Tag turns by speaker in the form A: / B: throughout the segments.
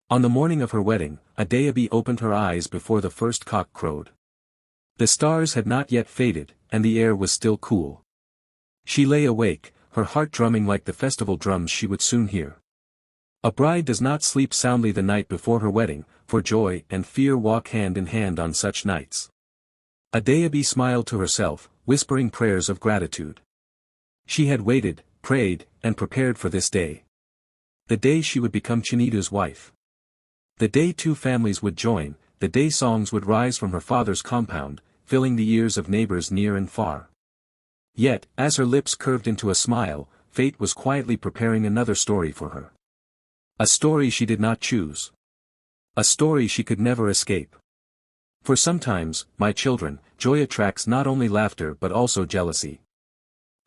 A: On the morning of her wedding, Adaobi opened her eyes before the first cock crowed. The stars had not yet faded, and the air was still cool. She lay awake, her heart drumming like the festival drums she would soon hear. A bride does not sleep soundly the night before her wedding, for joy and fear walk hand in hand on such nights. Adaobi smiled to herself, whispering prayers of gratitude. She had waited, prayed, and prepared for this day. The day she would become Chinedu's wife. The day two families would join, the day songs would rise from her father's compound, filling the ears of neighbors near and far. Yet, as her lips curved into a smile, fate was quietly preparing another story for her. A story she did not choose. A story she could never escape. For sometimes, my children, joy attracts not only laughter but also jealousy.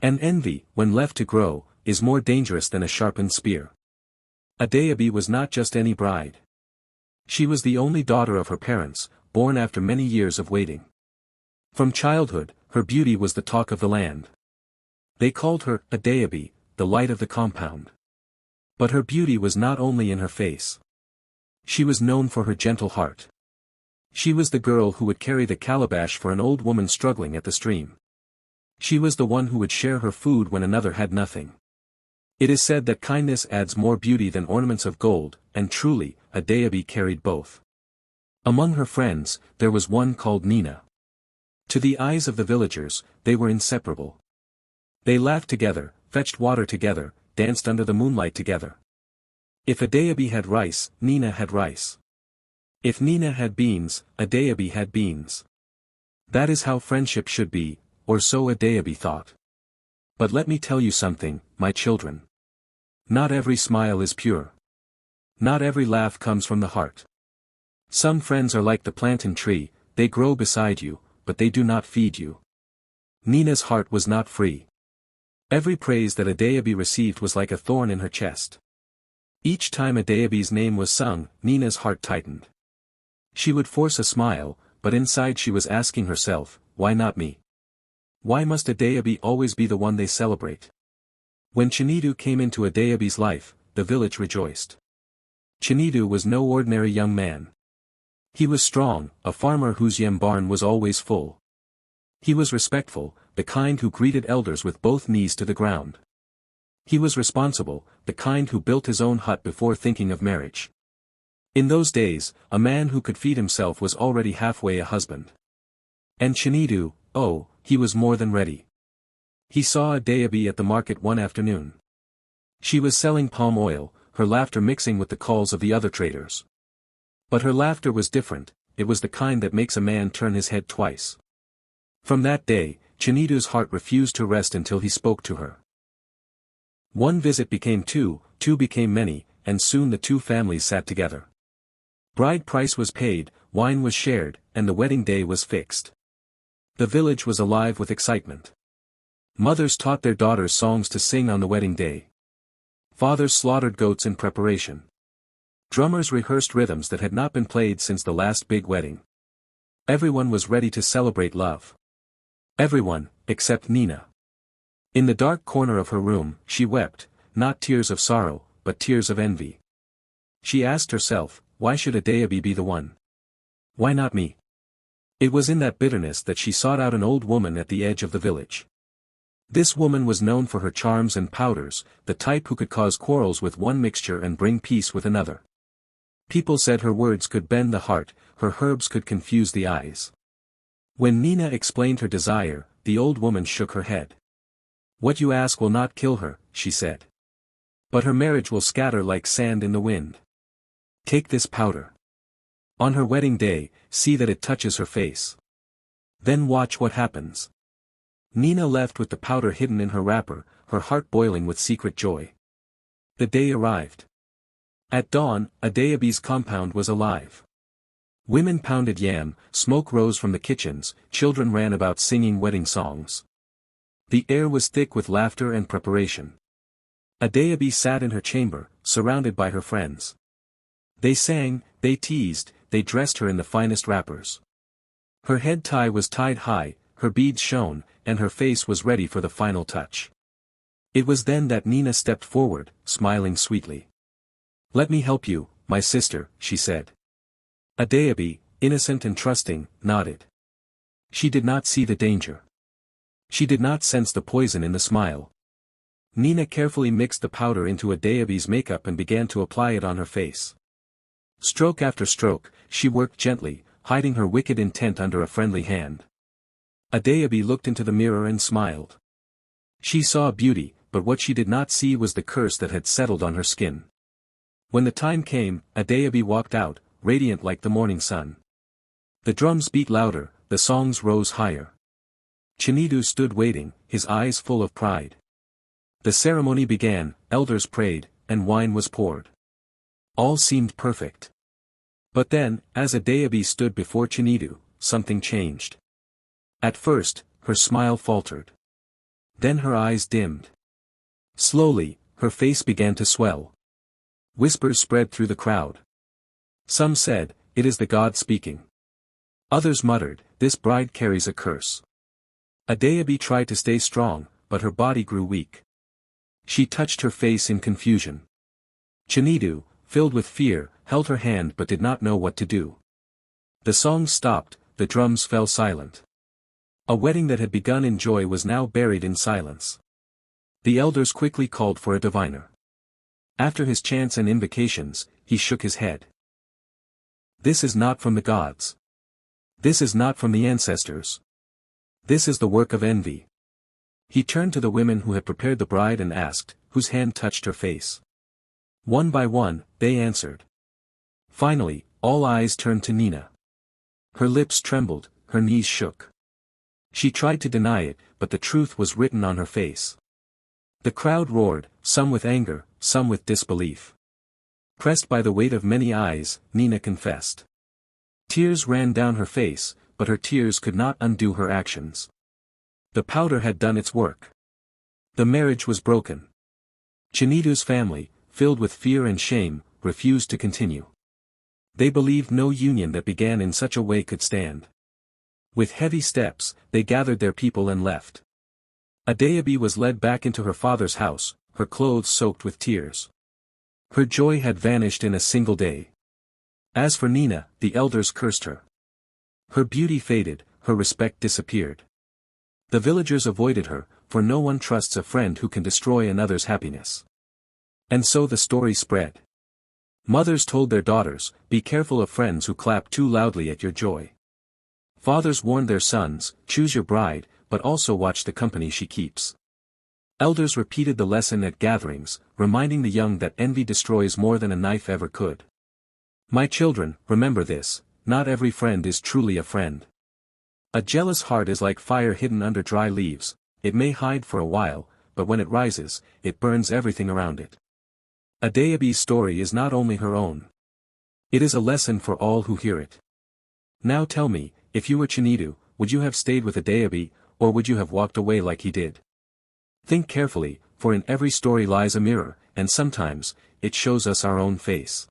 A: And envy, when left to grow, is more dangerous than a sharpened spear. Adaobi was not just any bride. She was the only daughter of her parents, born after many years of waiting. From childhood, her beauty was the talk of the land. They called her Adaobi, the light of the compound. But her beauty was not only in her face. She was known for her gentle heart. She was the girl who would carry the calabash for an old woman struggling at the stream. She was the one who would share her food when another had nothing. It is said that kindness adds more beauty than ornaments of gold, and truly, Adaobi carried both. Among her friends, there was one called Nnena. To the eyes of the villagers, they were inseparable. They laughed together, fetched water together, danced under the moonlight together. If Adaobi had rice, Nnena had rice. If Nnena had beans, Adaobi had beans. That is how friendship should be, or so Adaobi thought. But let me tell you something, my children. Not every smile is pure. Not every laugh comes from the heart. Some friends are like the plantain tree, they grow beside you, but they do not feed you. Nnena's heart was not free. Every praise that Adaobi received was like a thorn in her chest. Each time Adaobi's name was sung, Nnena's heart tightened. She would force a smile, but inside she was asking herself, why not me? Why must Adaobi always be the one they celebrate? When Chinedu came into Adaobi's life, the village rejoiced. Chinedu was no ordinary young man. He was strong, a farmer whose yam barn was always full. He was respectful, the kind who greeted elders with both knees to the ground. He was responsible, the kind who built his own hut before thinking of marriage. In those days, a man who could feed himself was already halfway a husband. And Chinedu, oh, he was more than ready. He saw Adaobi at the market one afternoon. She was selling palm oil, her laughter mixing with the calls of the other traders. But her laughter was different, it was the kind that makes a man turn his head twice. From that day, Chinedu's heart refused to rest until he spoke to her. One visit became two, two became many, and soon the two families sat together. Bride price was paid, wine was shared, and the wedding day was fixed. The village was alive with excitement. Mothers taught their daughters songs to sing on the wedding day. Fathers slaughtered goats in preparation. Drummers rehearsed rhythms that had not been played since the last big wedding. Everyone was ready to celebrate love. Everyone, except Nnena. In the dark corner of her room, she wept, not tears of sorrow, but tears of envy. She asked herself, why should Adaobi be the one? Why not me? It was in that bitterness that she sought out an old woman at the edge of the village. This woman was known for her charms and powders, the type who could cause quarrels with one mixture and bring peace with another. People said her words could bend the heart, her herbs could confuse the eyes. When Nnena explained her desire, the old woman shook her head. What you ask will not kill her, she said. But her marriage will scatter like sand in the wind. Take this powder. On her wedding day, see that it touches her face. Then watch what happens. Nnena left with the powder hidden in her wrapper, her heart boiling with secret joy. The day arrived. At dawn, Adaobi's compound was alive. Women pounded yam, smoke rose from the kitchens, children ran about singing wedding songs. The air was thick with laughter and preparation. Adaobi sat in her chamber, surrounded by her friends. They sang, they teased, they dressed her in the finest wrappers. Her head tie was tied high, her beads shone, and her face was ready for the final touch. It was then that Nnena stepped forward, smiling sweetly. Let me help you, my sister, she said. Adaobi, innocent and trusting, nodded. She did not see the danger. She did not sense the poison in the smile. Nnena carefully mixed the powder into Adaobi's makeup and began to apply it on her face. Stroke after stroke, she worked gently, hiding her wicked intent under a friendly hand. Adaobi looked into the mirror and smiled. She saw beauty, but what she did not see was the curse that had settled on her skin. When the time came, Adaobi walked out, radiant like the morning sun. The drums beat louder, the songs rose higher. Chinedu stood waiting, his eyes full of pride. The ceremony began, elders prayed, and wine was poured. All seemed perfect. But then, as Adaobi stood before Chinedu, something changed. At first, her smile faltered. Then her eyes dimmed. Slowly, her face began to swell. Whispers spread through the crowd. Some said, "It is the god speaking." Others muttered, "This bride carries a curse." Adaobi tried to stay strong, but her body grew weak. She touched her face in confusion. Chinedu, filled with fear, held her hand but did not know what to do. The songs stopped, the drums fell silent. A wedding that had begun in joy was now buried in silence. The elders quickly called for a diviner. After his chants and invocations, he shook his head. "This is not from the gods. This is not from the ancestors. This is the work of envy." He turned to the women who had prepared the bride and asked, whose hand touched her face. One by one, they answered. Finally, all eyes turned to Nnena. Her lips trembled, her knees shook. She tried to deny it, but the truth was written on her face. The crowd roared, some with anger, some with disbelief. Pressed by the weight of many eyes, Nnena confessed. Tears ran down her face, but her tears could not undo her actions. The powder had done its work. The marriage was broken. Chinedu's family, filled with fear and shame, refused to continue. They believed no union that began in such a way could stand. With heavy steps, they gathered their people and left. Adaobi was led back into her father's house, her clothes soaked with tears. Her joy had vanished in a single day. As for Nnena, the elders cursed her. Her beauty faded, her respect disappeared. The villagers avoided her, for no one trusts a friend who can destroy another's happiness. And so the story spread. Mothers told their daughters, "Be careful of friends who clap too loudly at your joy." Fathers warned their sons, "Choose your bride, but also watch the company she keeps." Elders repeated the lesson at gatherings, reminding the young that envy destroys more than a knife ever could. My children, remember this, not every friend is truly a friend. A jealous heart is like fire hidden under dry leaves, it may hide for a while, but when it rises, it burns everything around it. Adaobi's story is not only her own. It is a lesson for all who hear it. Now tell me, if you were Chinedu, would you have stayed with Adaobi, or would you have walked away like he did? Think carefully, for in every story lies a mirror, and sometimes, it shows us our own face.